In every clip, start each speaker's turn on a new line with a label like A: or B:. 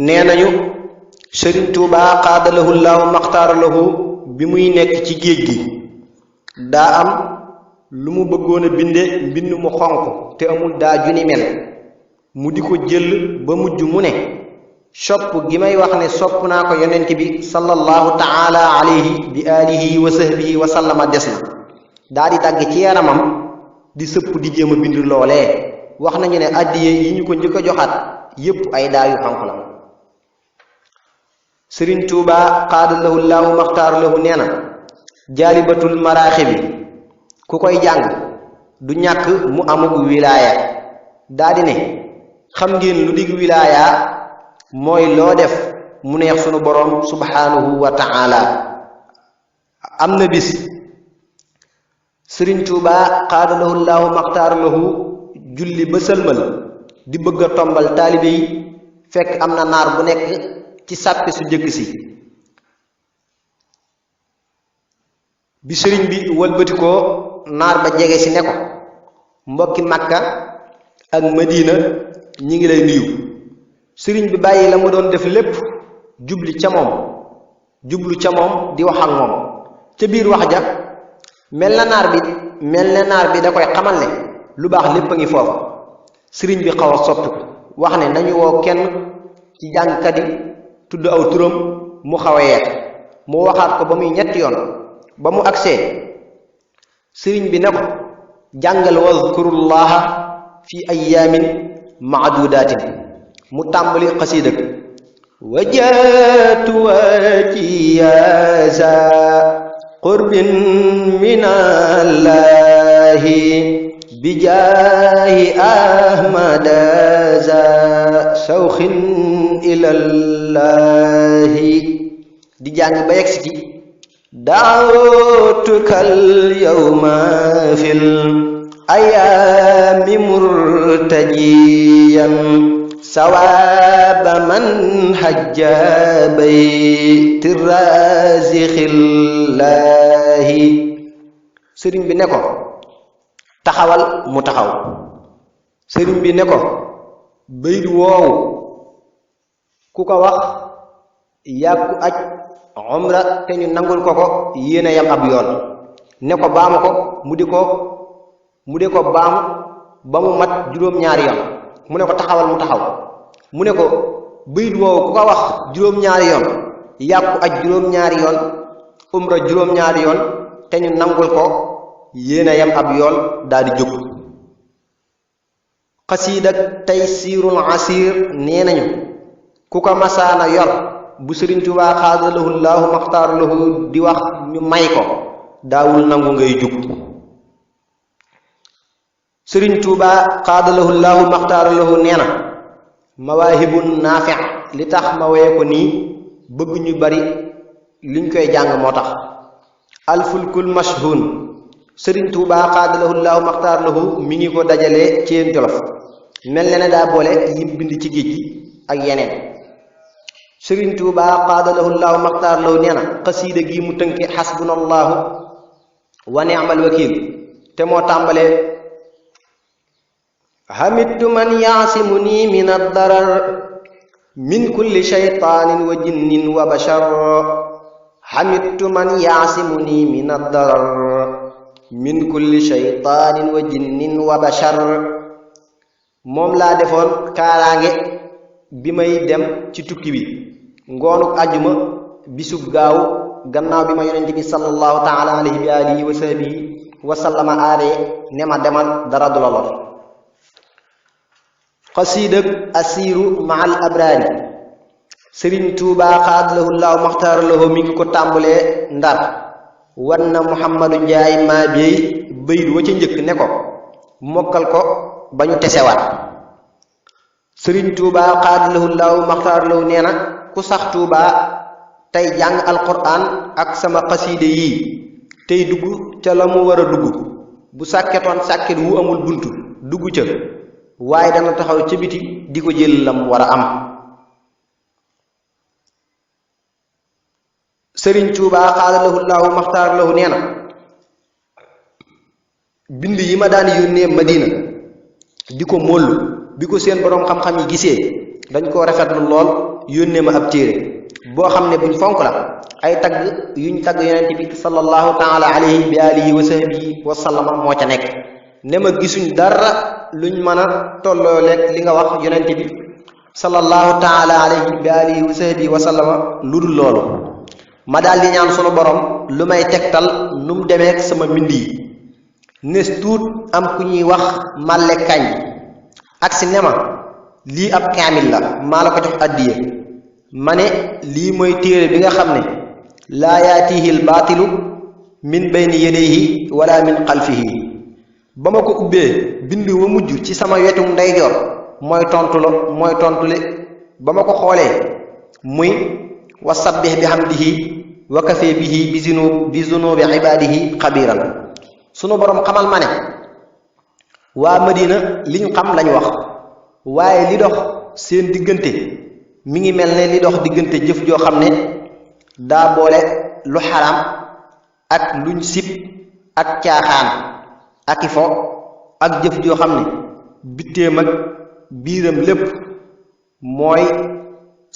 A: nee nañu Sëriñ Tuubaa xaadalahu llaahu maxtaaralahu bi muy nekk ci géej gi daa am lu mu bëggoon a binde mbind mu xonq te amul daa ju ni mel mu di ko jël ba mujj mu ne sopp gi may wax ne sopp naa ko yonent bi sallallahu taala alayhi bi alihi wa sahbihi wa sallama des na daa di dagg ci yaramam di sëpp di jéem a bind loolee wax nañu ne addiye yi ñu ko njëkk a joxaat yépp ay daa yu xonq la Sëriñ Tuubaa xaadalahu llaahu maxtaaralahu nee na jaalibatul maraaxibi ku koy jàng du ñàkk mu amug wilaaya daldi ne xam ngeen lu dig wilaaya mooy loo def mu neex sunu boroom subhaanahu wa ta'ala am na bis Sëriñ Tuubaa xaadalahu llaahu maxtaaralahu julli ba sëlmal di bëgg a tombal taalibe yi fekk am na naar bu nekk ci sàppe su jëkk si bi sëriñ bi wëlbatikoo naar ba jege si ne ko mbokki Makka ak Madina ñi ngi lay nuyu sëriñ bi bàyyi la mu doon def lépp jublu ca moom di wax ak moom ca biir wax ja mel na naar bi da koy xamal ne lu baax lépp a ngi foofu sëriñ bi xaw a soppi ko wax ne nañu woo kenn ci jàngkat yi tudd aw turam mu xaw a yeex mu waxaat ko ba muy ñetti yoon ba mu agsee sëriñ bi ne ko jàngal wazkurullaha fi ayyaamin maadudatin mu tàmbali xasiida wajaatu wajiyaza qurbin minallahi bijaahi ahmada za sawxin ilallahi di jàng ba yegsi ci daawtukal yawma fil ayaami murtajiyan sawaaba man hajja bayti raziqillahi sëriñ bi ne ko taxawal mu taxaw sëriñ bi ne ko baydu woowu ku ko wax yàggu aj umra te ñu nangul ko yéena yam ab yoon ne ko baamu ko mu di ko baamu ba mu mat juróom-ñaari yoon mu ne ko taxawal mu taxaw mu ne ko baydu woowu ku ko wax juróom-ñaari yoon yàggu aj juróom-ñaari yoon umra juróom-ñaari yoon te ñu nangul ko yéena yam ab yool daldi jóg xasiida Taysiirul Asiir nee nañu ku ko masaana yor bu Sëriñ Tuubaa xaadalahu llaahu maxtaaralahu di wax ñu may ko daawul nangu ngay jug Sëriñ Tuubaa xaadalahu llaahu maxtaaralahu nee na mawaahibun naafi' li tax ma woye ko nii bëgg ñu bari liñ koy jàng moo tax alfulkul mashhun Sëriñ Tuubaa xaadalahu llaahu maxtaaralahu mi ngi ko dajale ci yéen Jolof mel na ne daa boole yim bind ci géej gi ak yeneen Sëriñ Tuubaa xaadalahu llaahu maxtaaralahu nee na xasiida gi mu tënke xasbunallaahu wa ni'mal wakiil te moo tàmbalee hamidtu man yaasimuni min ad-darar min kulli shaytaanin wa jinnin wa bashar hamidtu man yaasimuni min ad-darar min kulli shaytaanin wa jinnin wa bashar moom laa defoon kaaraange bi may dem ci tukki bi ngoonuk àjjuma bisub gaaw gannaaw bi ma yonent bi sallallahu taala alayhi bi alihi wa sahbihi wa sallama aaree ne ma demal dara du la lor xasiidak asiiru maal abraari Sëriñ Tuubaa xaadalahu llaahu maxtaaralahu mi ngi ko tàmbalee Ndar wan na Muhammadu Njaay maa beey bayit wa ca njëkk ne ko mokkal ko ba ñu tesewaat Sëriñ Tuubaa xaadalahu llaahu maxtaaralahu nee na ku sax Tuubaa tey jàng alquran ak sama xasiide yii tey dugg ca la mu war a dugg bu sàkketoon sàkket wu amul buntu dugg ca waaye dana taxaw ca biti di ko jël lam war a am Sëriñ Tuubaa xaadalahu llaahu maxtaaralahu nee na bind yi ma daan yónnee Madina di ko mollu bi ko seen boroom xam-xam yi gisee dañ koo rafetlu lool yónnee ma ab téere boo xam ne buñ fonk la ay tagg yuñ tagg yonent bi sallallahu taala alayhi bi alihi wa sahbihi wa sallama moo ca nekk ne ma gisuñ dara luñ mën a tolloo lekk li nga wax yonent bi sallallahu taala alayhi bi alihi wa sahbihi wa sallama lu dul loolu ma daal di ñaan sunu borom lu may tegtal nu mu demeek sama mbind yi nes tuut am ku ñuy wax màlle kañ ak si ne ma lii ab kaamil la maa la ko jox addiye ma ne lii mooy téere bi nga xam ne laa yaatihi l baatilu min bayni yadayhi wala min xalfihi ba ma ko ubbee bind wa mujj ci sama wetu ndeyjoor mooy tontule ba ma ko xoolee muy wa sabbih bi hamdihi wa kafee bihi bi zunubi ibaadihi xabiran sunu borom xamal ma ne waa Madina liñ xam lañ wax waaye li dox seen diggante mi ngi mel ne li dox diggante jëf joo xam ne daa boole lu xaraam ak luñ sib ak caaxaan ak i fo ak jëf joo xam ne bitteem ak biiram lépp mooy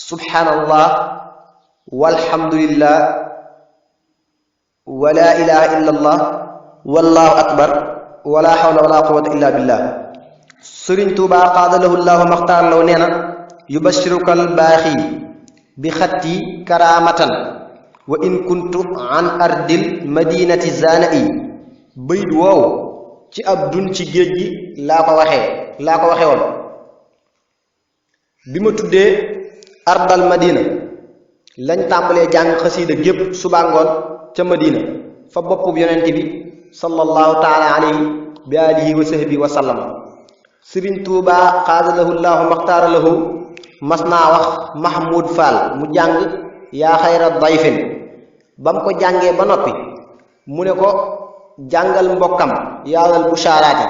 A: subhanallah walhamdulillah wala ilaha illa allah wallahu akbar wala hawla wala quwwata illa billah sëriñ Tuubaa qaadalahu llahu maxtaar law nee na yubashiruka albaaxi bi xatti karamatan wa in kuntu an ardil madinati zanai bayit woowu ci ab dun ci géej gi laa ko waxe woon bi ma tuddee ardal madina lañ tàmbalee jàng xasiida gépp suba ngoon ca madina fa boppub yonent bi sallallahu taala alayhi bi alihi wa sahbi wa sallam sëriñ Tuubaa xaadalahu llahu maxtaara lahu mas naa wax Mahmoud Fall mu jàng yaa xayra dayfin ba mu ko jàngee ba noppi mu ne ko jàngal mbokkam yaadal bushaaraati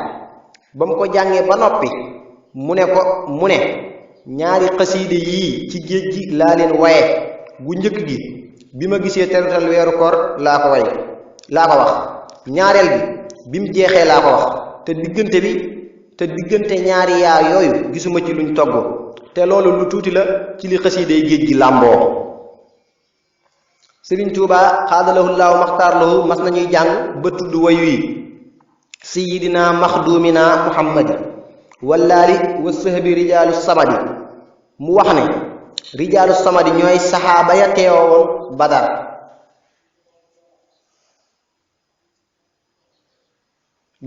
A: ba mu ko jàngee ba noppi mu ne ñaari xasiide yii ci géej gi laa leen waye gu njëkk gi bi ma gisee terutal weeru koor laa ko wax ñaareel bi mu jeexee laa ko wax te diggante ñaari yaa yooyu gisuma ci luñ togg te loolu lu tuuti la ci li xasiidey géej gi làmboo sëriñ Tuubaa xaadalahu llaahu maxtaar lahu mas nañuy jàng ba tudd wayu yi sayidina maxdumina muhammadi wallaali wa sahbi rijaalu samadi mu wax ne rijaalu samadi ñooy saxaaba ya teewoon badar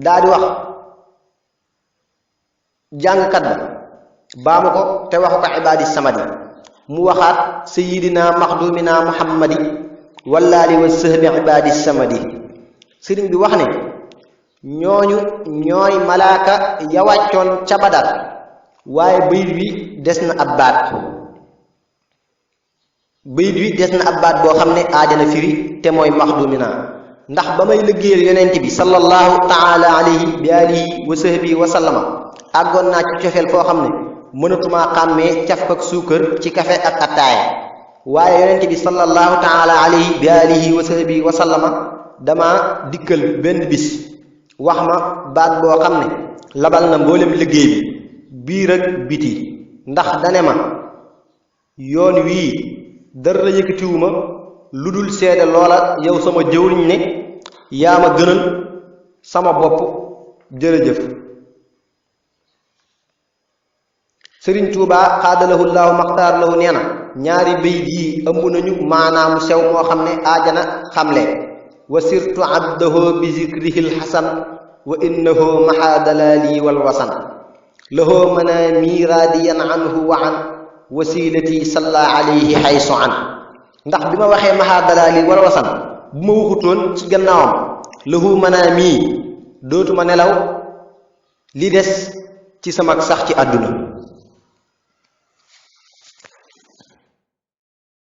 A: daa di wax jàngkat ba baamu ko te waxu ko ibaadi samadi mu waxaat sayidina maxdumina muhammadi wallaali wa sahbi ibaadi samadi sëriñ bi wax ne ñooñu ñooy malaaka ya wàccoon ca badar waaye bayit wi des na ab baat boo xam ne aajana firi te mooy maxdumina ndax ba may liggéeyal yonent bi sallallahu taala alayhi bi alihi wa sahbi wa sallama àggoon naa ci cofeel foo xam ne mënatumaa xàmmee caf ak suukar ci kafe ak attaaya waaye yonent bi sallallahu taala alayhi bi alihi wa sahbi wa sallama dama dikkal benn bis wax ma baat boo xam ne labal na mboolem liggéey bi biir ak biti ndax dane ma yoon wii dara yëkkatiwuma lu dul seede loola yow sama jëwriñ ne yaa ma gënal sama bopp jërëjëf sëriñ Tuubaa xaadalahu llaahu maxtaar lahu nee na ñaari bayit yi ëmb nañu maanaamu sew moo xam ne aajana xamle wa sirtu abdahu bi zikrihil xasan wa innahu maxa dalaali wal wasan lahoo manaami raadiyan anhu wa an wasilati salla alayhi xaysu an ndax bi ma waxee maxa dalaali wal wasan bu ma waxutoon ci gannaawam lahoo manaami dootuma nelaw li des ci sama sax ci àdduna